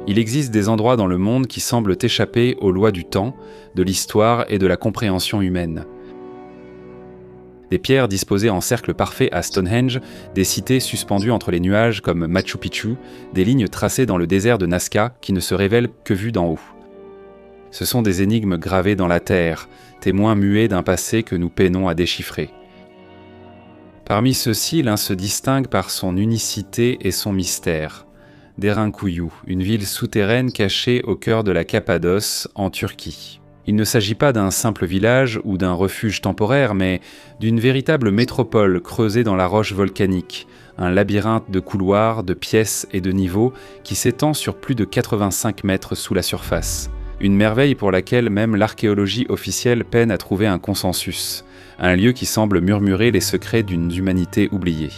Il existe des endroits dans le monde qui semblent échapper aux lois du temps, de l'histoire et de la compréhension humaine. Des pierres disposées en cercle parfait à Stonehenge, des cités suspendues entre les nuages comme Machu Picchu, des lignes tracées dans le désert de Nazca qui ne se révèlent que vues d'en haut. Ce sont des énigmes gravées dans la terre, témoins muets d'un passé que nous peinons à déchiffrer. Parmi ceux-ci, l'un se distingue par son unicité et son mystère. Derinkuyu, une ville souterraine cachée au cœur de la Cappadoce, en Turquie. Il ne s'agit pas d'un simple village ou d'un refuge temporaire, mais d'une véritable métropole creusée dans la roche volcanique, un labyrinthe de couloirs, de pièces et de niveaux qui s'étend sur plus de 85 mètres sous la surface. Une merveille pour laquelle même l'archéologie officielle peine à trouver un consensus, un lieu qui semble murmurer les secrets d'une humanité oubliée.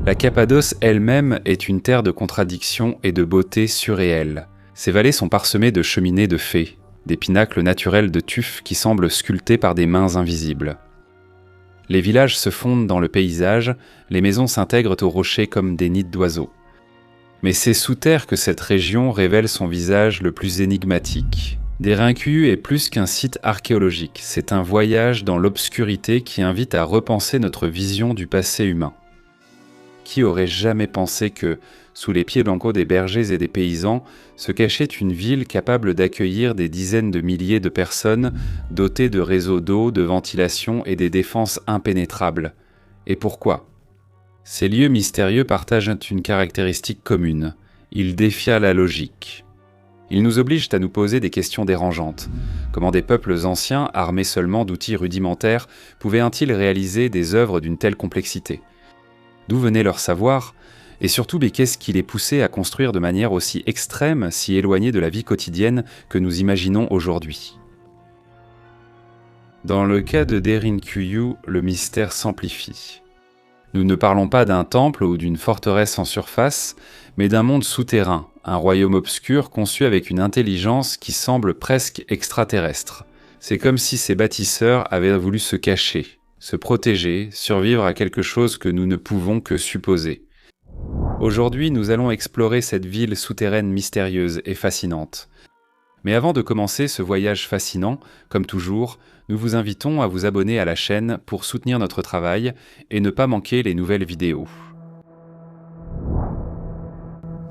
La Cappadoce elle-même est une terre de contradictions et de beauté surréelle. Ses vallées sont parsemées de cheminées de fées, des pinacles naturels de tuf qui semblent sculptés par des mains invisibles. Les villages se fondent dans le paysage, les maisons s'intègrent aux rochers comme des nids d'oiseaux. Mais c'est sous terre que cette région révèle son visage le plus énigmatique. Derinkuyu est plus qu'un site archéologique, c'est un voyage dans l'obscurité qui invite à repenser notre vision du passé humain. Qui aurait jamais pensé que, sous les pieds blancos des bergers et des paysans, se cachait une ville capable d'accueillir des dizaines de milliers de personnes, dotée de réseaux d'eau, de ventilation et des défenses impénétrables. Et pourquoi ? Ces lieux mystérieux partagent une caractéristique commune. Ils défient la logique. Ils nous obligent à nous poser des questions dérangeantes. Comment des peuples anciens, armés seulement d'outils rudimentaires, pouvaient-ils réaliser des œuvres d'une telle complexité ? D'où venait leur savoir ? Et surtout, qu'est-ce qui les poussait à construire de manière aussi extrême, si éloignée de la vie quotidienne que nous imaginons aujourd'hui ? Dans le cas de Derinkuyu, le mystère s'amplifie. Nous ne parlons pas d'un temple ou d'une forteresse en surface, mais d'un monde souterrain, un royaume obscur conçu avec une intelligence qui semble presque extraterrestre. C'est comme si ces bâtisseurs avaient voulu se cacher, se protéger, survivre à quelque chose que nous ne pouvons que supposer. Aujourd'hui, nous allons explorer cette ville souterraine mystérieuse et fascinante. Mais avant de commencer ce voyage fascinant, comme toujours, nous vous invitons à vous abonner à la chaîne pour soutenir notre travail et ne pas manquer les nouvelles vidéos.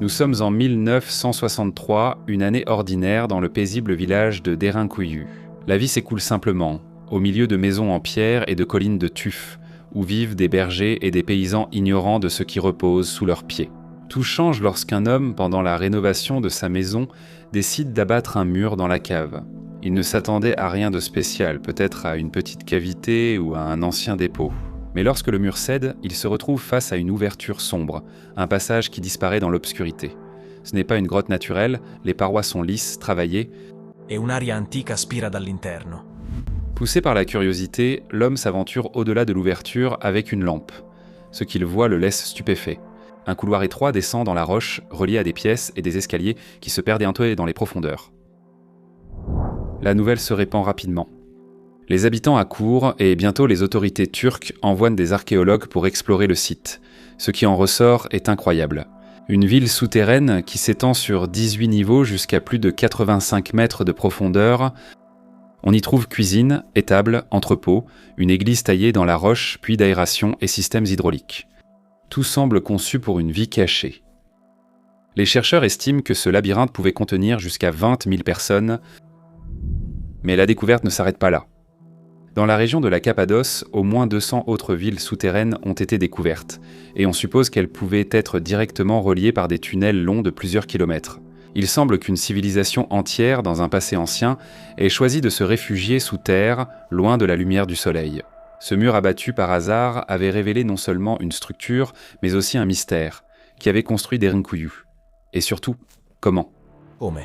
Nous sommes en 1963, une année ordinaire dans le paisible village de Derinkuyu. La vie s'écoule simplement, au milieu de maisons en pierre et de collines de tuf, où vivent des bergers et des paysans ignorants de ce qui repose sous leurs pieds. Tout change lorsqu'un homme, pendant la rénovation de sa maison, décide d'abattre un mur dans la cave. Il ne s'attendait à rien de spécial, peut-être à une petite cavité ou à un ancien dépôt. Mais lorsque le mur cède, il se retrouve face à une ouverture sombre, un passage qui disparaît dans l'obscurité. Ce n'est pas une grotte naturelle, les parois sont lisses, travaillées. E un'aria antica spira dall'interno. Poussé par la curiosité, l'homme s'aventure au-delà de l'ouverture avec une lampe. Ce qu'il voit le laisse stupéfait. Un couloir étroit descend dans la roche, relié à des pièces et des escaliers qui se perdent bientôt dans les profondeurs. La nouvelle se répand rapidement. Les habitants accourent et bientôt les autorités turques envoient des archéologues pour explorer le site. Ce qui en ressort est incroyable. Une ville souterraine qui s'étend sur 18 niveaux jusqu'à plus de 85 mètres de profondeur. On y trouve cuisine, étable, entrepôt, une église taillée dans la roche, puits d'aération et systèmes hydrauliques. Tout semble conçu pour une vie cachée. Les chercheurs estiment que ce labyrinthe pouvait contenir jusqu'à 20 000 personnes, mais la découverte ne s'arrête pas là. Dans la région de la Cappadoce, au moins 200 autres villes souterraines ont été découvertes, et on suppose qu'elles pouvaient être directement reliées par des tunnels longs de plusieurs kilomètres. Il semble qu'une civilisation entière, dans un passé ancien, ait choisi de se réfugier sous terre, loin de la lumière du soleil. Ce mur abattu par hasard avait révélé non seulement une structure, mais aussi un mystère. Qui avait construit Derinkuyu ? Et surtout, comment ? Come?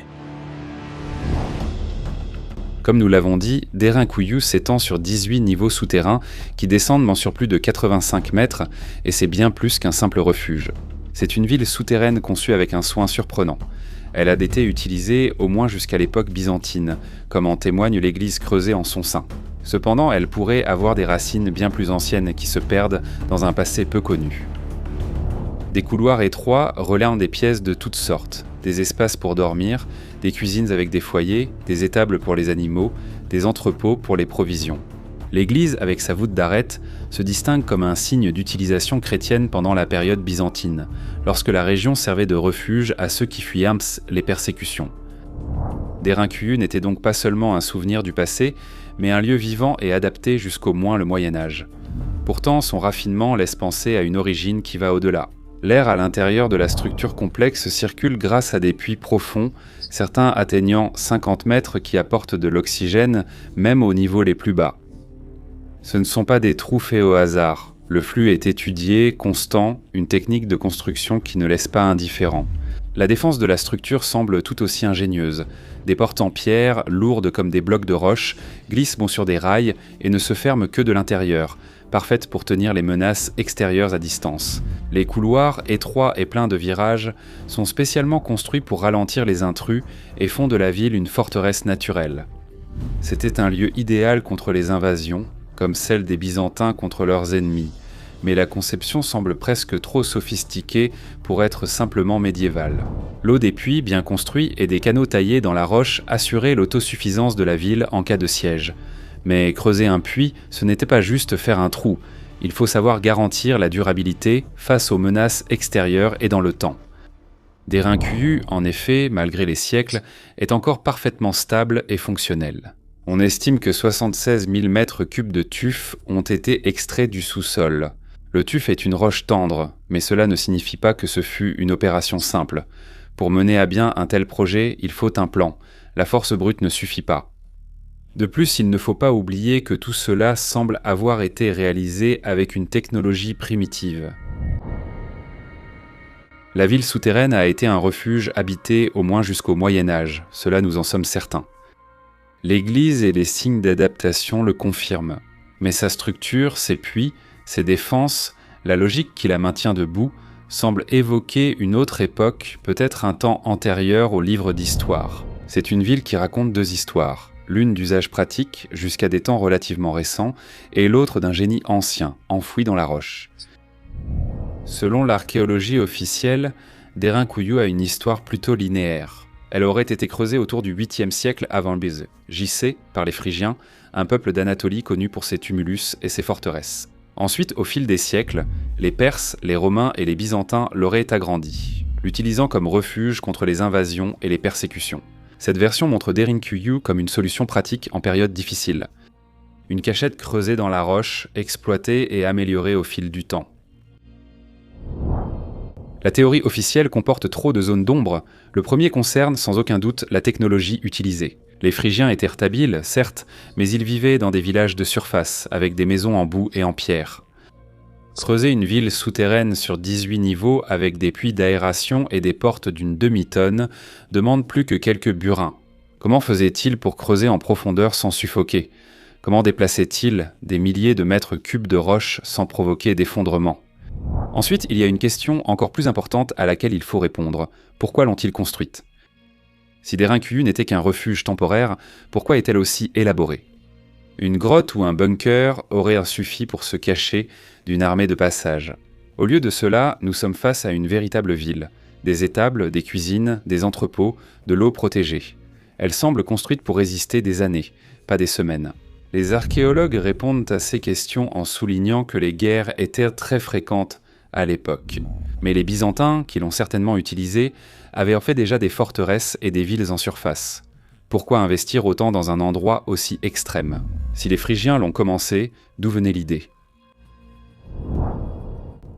Comme nous l'avons dit, Derinkuyu s'étend sur 18 niveaux souterrains qui descendent sur plus de 85 mètres, et c'est bien plus qu'un simple refuge. C'est une ville souterraine conçue avec un soin surprenant. Elle a été utilisée au moins jusqu'à l'époque byzantine, comme en témoigne l'église creusée en son sein. Cependant, elle pourrait avoir des racines bien plus anciennes qui se perdent dans un passé peu connu. Des couloirs étroits relèvent des pièces de toutes sortes, des espaces pour dormir, des cuisines avec des foyers, des étables pour les animaux, des entrepôts pour les provisions. L'église, avec sa voûte d'arête, se distingue comme un signe d'utilisation chrétienne pendant la période byzantine, lorsque la région servait de refuge à ceux qui fuyaient les persécutions. Derinkuyu n'était donc pas seulement un souvenir du passé, mais un lieu vivant et adapté jusqu'au moins le Moyen-Âge. Pourtant, son raffinement laisse penser à une origine qui va au-delà. L'air à l'intérieur de la structure complexe circule grâce à des puits profonds, certains atteignant 50 mètres qui apportent de l'oxygène même aux niveaux les plus bas. Ce ne sont pas des trous faits au hasard. Le flux est étudié, constant, une technique de construction qui ne laisse pas indifférent. La défense de la structure semble tout aussi ingénieuse. Des portes en pierre, lourdes comme des blocs de roche, glissent sur des rails et ne se ferment que de l'intérieur, parfaites pour tenir les menaces extérieures à distance. Les couloirs, étroits et pleins de virages, sont spécialement construits pour ralentir les intrus et font de la ville une forteresse naturelle. C'était un lieu idéal contre les invasions, comme celle des Byzantins contre leurs ennemis, mais la conception semble presque trop sophistiquée pour être simplement médiévale. L'eau des puits bien construits et des canaux taillés dans la roche assuraient l'autosuffisance de la ville en cas de siège. Mais creuser un puits, ce n'était pas juste faire un trou, il faut savoir garantir la durabilité face aux menaces extérieures et dans le temps. Derinkuyu, en effet, malgré les siècles, est encore parfaitement stable et fonctionnel. On estime que 76 000 mètres cubes de tuf ont été extraits du sous-sol. Le tuf est une roche tendre, mais cela ne signifie pas que ce fut une opération simple. Pour mener à bien un tel projet, il faut un plan. La force brute ne suffit pas. De plus, il ne faut pas oublier que tout cela semble avoir été réalisé avec une technologie primitive. La ville souterraine a été un refuge habité au moins jusqu'au Moyen-Âge, cela nous en sommes certains. L'église et les signes d'adaptation le confirment, mais sa structure, ses puits, ses défenses, la logique qui la maintient debout, semblent évoquer une autre époque, peut-être un temps antérieur au livre d'histoire. C'est une ville qui raconte deux histoires, l'une d'usage pratique jusqu'à des temps relativement récents, et l'autre d'un génie ancien, enfoui dans la roche. Selon l'archéologie officielle, Derinkuyu a une histoire plutôt linéaire. Elle aurait été creusée autour du 8e siècle avant Bise, J.C. par les Phrygiens, un peuple d'Anatolie connu pour ses tumulus et ses forteresses. Ensuite, au fil des siècles, les Perses, les Romains et les Byzantins l'auraient agrandi, l'utilisant comme refuge contre les invasions et les persécutions. Cette version montre Derinkuyu comme une solution pratique en période difficile. Une cachette creusée dans la roche, exploitée et améliorée au fil du temps. La théorie officielle comporte trop de zones d'ombre. Le premier concerne sans aucun doute la technologie utilisée. Les Phrygiens étaient habiles, certes, mais ils vivaient dans des villages de surface, avec des maisons en boue et en pierre. Creuser une ville souterraine sur 18 niveaux avec des puits d'aération et des portes d'une demi-tonne demande plus que quelques burins. Comment faisait-il pour creuser en profondeur sans suffoquer? Comment déplaçait-il des milliers de mètres cubes de roches sans provoquer d'effondrement? Ensuite, il y a une question encore plus importante à laquelle il faut répondre. Pourquoi l'ont-ils construite? Si Derinkuyu n'était qu'un refuge temporaire, pourquoi est-elle aussi élaborée? Une grotte ou un bunker aurait suffi pour se cacher d'une armée de passage. Au lieu de cela, nous sommes face à une véritable ville. Des étables, des cuisines, des entrepôts, de l'eau protégée. Elle semble construite pour résister des années, pas des semaines. Les archéologues répondent à ces questions en soulignant que les guerres étaient très fréquentes à l'époque. Mais les Byzantins, qui l'ont certainement utilisé, avaient en fait déjà des forteresses et des villes en surface. Pourquoi investir autant dans un endroit aussi extrême? Si les Phrygiens l'ont commencé, d'où venait l'idée?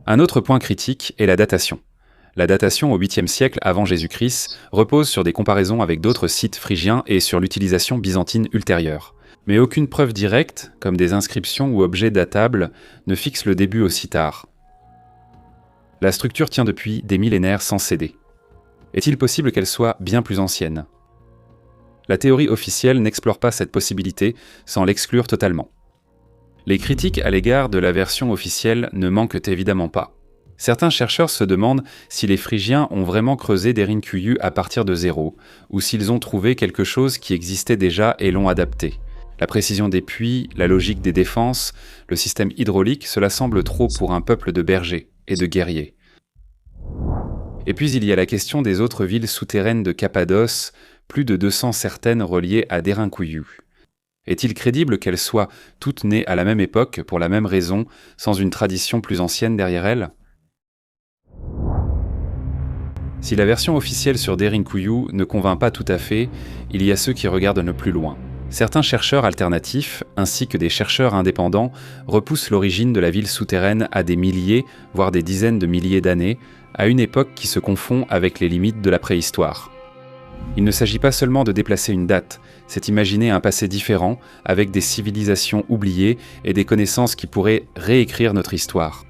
Un autre point critique est la datation. La datation au 8e siècle avant Jésus-Christ repose sur des comparaisons avec d'autres sites phrygiens et sur l'utilisation byzantine ultérieure. Mais aucune preuve directe, comme des inscriptions ou objets datables, ne fixe le début aussi tard. La structure tient depuis des millénaires sans céder. Est-il possible qu'elle soit bien plus ancienne? La théorie officielle n'explore pas cette possibilité sans l'exclure totalement. Les critiques à l'égard de la version officielle ne manquent évidemment pas. Certains chercheurs se demandent si les Phrygiens ont vraiment creusé Derinkuyu à partir de zéro, ou s'ils ont trouvé quelque chose qui existait déjà et l'ont adapté. La précision des puits, la logique des défenses, le système hydraulique, cela semble trop pour un peuple de bergers et de guerriers. Et puis il y a la question des autres villes souterraines de Cappadoce, plus de 200 certaines reliées à Derinkuyu. Est-il crédible qu'elles soient toutes nées à la même époque, pour la même raison, sans une tradition plus ancienne derrière elles ? Si la version officielle sur Derinkuyu ne convainc pas tout à fait, il y a ceux qui regardent le plus loin. Certains chercheurs alternatifs, ainsi que des chercheurs indépendants, repoussent l'origine de la ville souterraine à des milliers, voire des dizaines de milliers d'années, à une époque qui se confond avec les limites de la préhistoire. Il ne s'agit pas seulement de déplacer une date, c'est imaginer un passé différent, avec des civilisations oubliées et des connaissances qui pourraient réécrire notre histoire.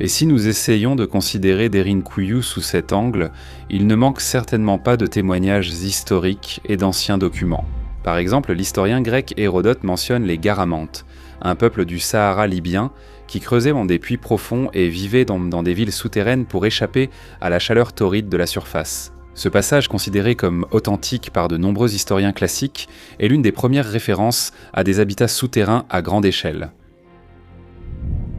Et si nous essayons de considérer Derinkuyu sous cet angle, il ne manque certainement pas de témoignages historiques et d'anciens documents. Par exemple, l'historien grec Hérodote mentionne les Garamantes, un peuple du Sahara libyen qui creusait dans des puits profonds et vivait dans des villes souterraines pour échapper à la chaleur torride de la surface. Ce passage, considéré comme authentique par de nombreux historiens classiques, est l'une des premières références à des habitats souterrains à grande échelle.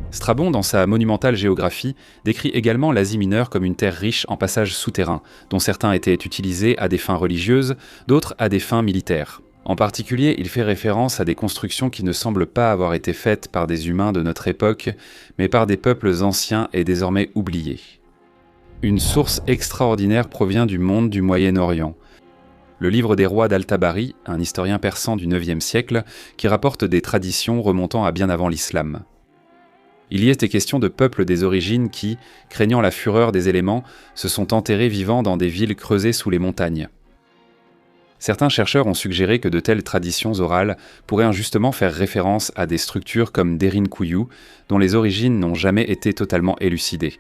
Strabon, dans sa monumentale géographie, décrit également l'Asie mineure comme une terre riche en passages souterrains, dont certains étaient utilisés à des fins religieuses, d'autres à des fins militaires. En particulier, il fait référence à des constructions qui ne semblent pas avoir été faites par des humains de notre époque, mais par des peuples anciens et désormais oubliés. Une source extraordinaire provient du monde du Moyen-Orient. Le livre des rois d'Al-Tabari, un historien persan du IXe siècle, qui rapporte des traditions remontant à bien avant l'islam. Il y était question de peuples des origines qui, craignant la fureur des éléments, se sont enterrés vivants dans des villes creusées sous les montagnes. Certains chercheurs ont suggéré que de telles traditions orales pourraient injustement faire référence à des structures comme Derinkuyu, dont les origines n'ont jamais été totalement élucidées.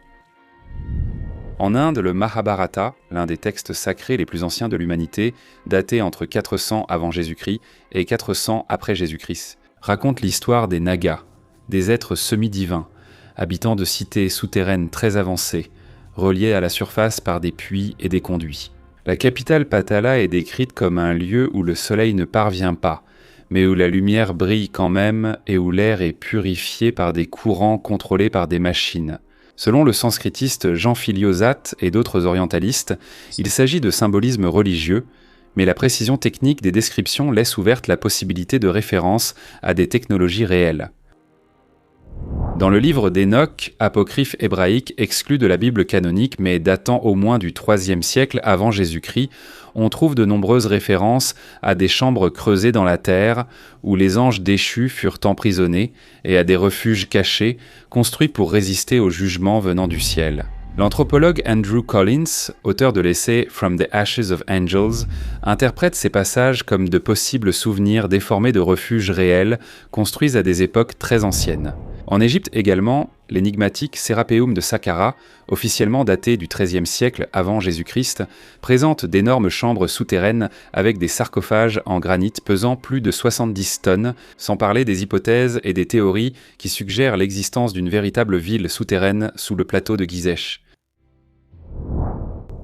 En Inde, le Mahabharata, l'un des textes sacrés les plus anciens de l'humanité, daté entre 400 avant Jésus-Christ et 400 après Jésus-Christ, raconte l'histoire des Nagas, des êtres semi-divins, habitants de cités souterraines très avancées, reliées à la surface par des puits et des conduits. La capitale Patala est décrite comme un lieu où le soleil ne parvient pas, mais où la lumière brille quand même et où l'air est purifié par des courants contrôlés par des machines. Selon le sanskritiste Jean Philiosat et d'autres orientalistes, il s'agit de symbolisme religieux, mais la précision technique des descriptions laisse ouverte la possibilité de référence à des technologies réelles. Dans le livre d'Enoch, apocryphe hébraïque exclu de la Bible canonique mais datant au moins du IIIe siècle avant Jésus-Christ, on trouve de nombreuses références à des chambres creusées dans la terre où les anges déchus furent emprisonnés et à des refuges cachés construits pour résister au jugement venant du ciel. L'anthropologue Andrew Collins, auteur de l'essai From the Ashes of Angels, interprète ces passages comme de possibles souvenirs déformés de refuges réels construits à des époques très anciennes. En Égypte également, l'énigmatique Sérapéum de Saqqara, officiellement daté du XIIIe siècle avant Jésus-Christ, présente d'énormes chambres souterraines avec des sarcophages en granit pesant plus de 70 tonnes, sans parler des hypothèses et des théories qui suggèrent l'existence d'une véritable ville souterraine sous le plateau de Gizeh.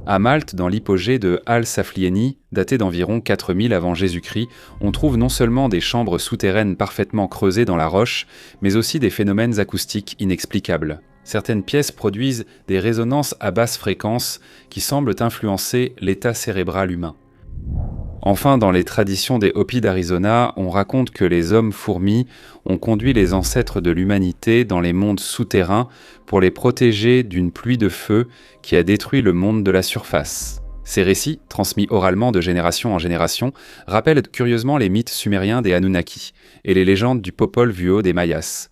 À Malte, dans l'hypogée de Al-Saflieni, daté d'environ 4000 avant Jésus-Christ, on trouve non seulement des chambres souterraines parfaitement creusées dans la roche, mais aussi des phénomènes acoustiques inexplicables. Certaines pièces produisent des résonances à basse fréquence qui semblent influencer l'état cérébral humain. Enfin, dans les traditions des Hopis d'Arizona, on raconte que les hommes-fourmis ont conduit les ancêtres de l'humanité dans les mondes souterrains pour les protéger d'une pluie de feu qui a détruit le monde de la surface. Ces récits, transmis oralement de génération en génération, rappellent curieusement les mythes sumériens des Anunnaki et les légendes du Popol Vuh des Mayas,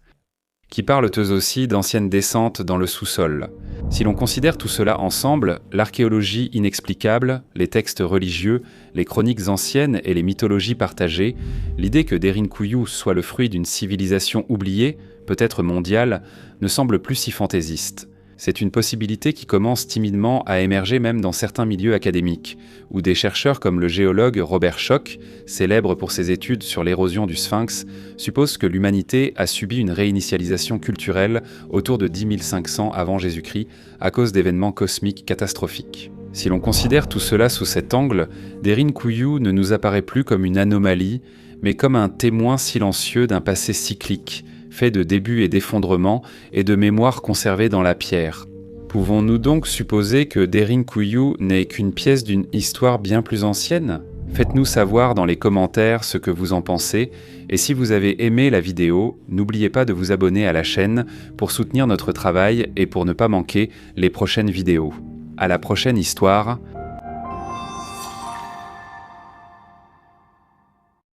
qui parlent eux aussi d'anciennes descentes dans le sous-sol. Si l'on considère tout cela ensemble, l'archéologie inexplicable, les textes religieux, les chroniques anciennes et les mythologies partagées, l'idée que Derinkuyu soit le fruit d'une civilisation oubliée, peut-être mondiale, ne semble plus si fantaisiste. C'est une possibilité qui commence timidement à émerger même dans certains milieux académiques, où des chercheurs comme le géologue Robert Schoch, célèbre pour ses études sur l'érosion du Sphinx, supposent que l'humanité a subi une réinitialisation culturelle autour de 10 500 avant Jésus-Christ à cause d'événements cosmiques catastrophiques. Si l'on considère tout cela sous cet angle, Derinkuyu ne nous apparaît plus comme une anomalie, mais comme un témoin silencieux d'un passé cyclique, fait de débuts et d'effondrements et de mémoires conservées dans la pierre. Pouvons-nous donc supposer que Derinkuyu n'est qu'une pièce d'une histoire bien plus ancienne ? Faites-nous savoir dans les commentaires ce que vous en pensez, et si vous avez aimé la vidéo, n'oubliez pas de vous abonner à la chaîne pour soutenir notre travail et pour ne pas manquer les prochaines vidéos. À la prochaine histoire,